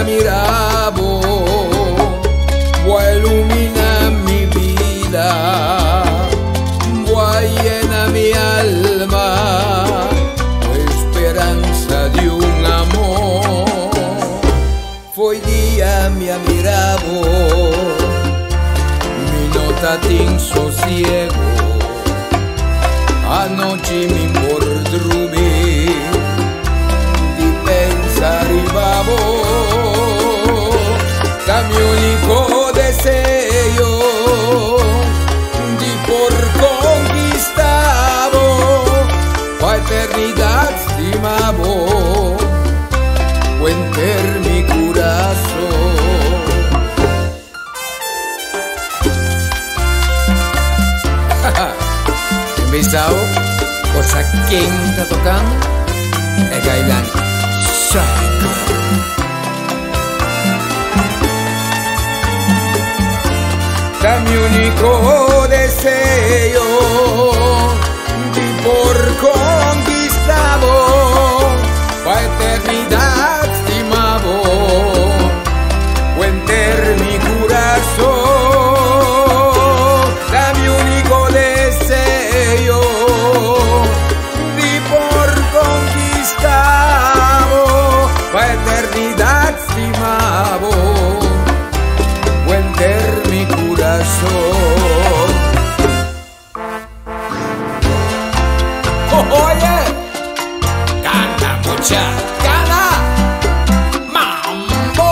miravo, voy a iluminar mi vida, voy a llenar mi alma, esperanza de un amor. Foi día me miravo, mi nota tin sosiego, anoche mi bordrumi di pensar y babo, mi único deseo di por conquistado, la eternidad estimavo, cuenter mi corazón. Embisao, cosa quien está tocando, es Gailán Shaika. Mi único deseo di por conquistado, la eternidad estimavo, cuenter mi corazón. Mi único deseo di por conquistado, la eternidad estimavo, cuenter mi corazón. Oye, canta mucha, canta mambo.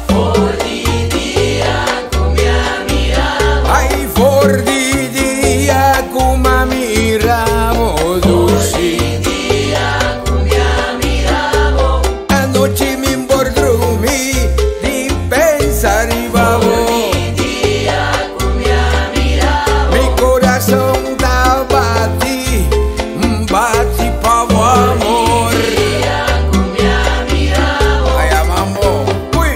For di dia ku miravo, Ay, for di dia ku miravo, dulce. Anoche mi bordrumi di pensar y babo, mi corazón da bati, bati pavo amor. Ay, mambo, uy.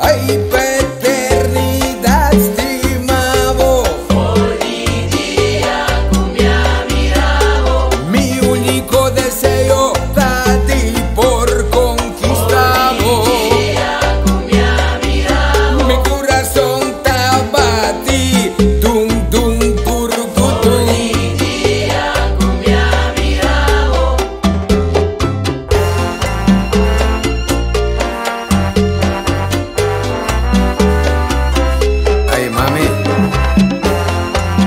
Ay, eternidad estimavo, mi único deseo da di por conquistado, mi corazón ta bati, dum dum turcutum. Ay, mami,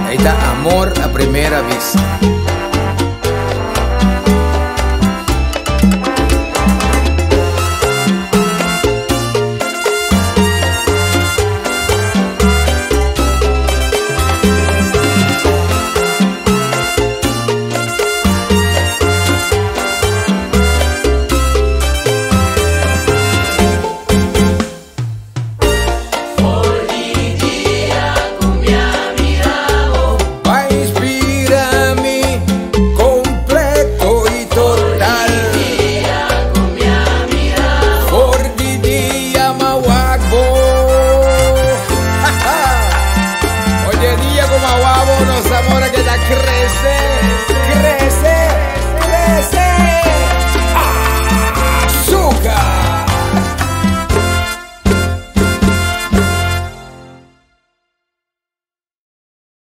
ahí está amor a primera vista. Va a inspirarme completo y total. Por di día mawagbo. Oye, día como aguabo, los amores que ya crecen.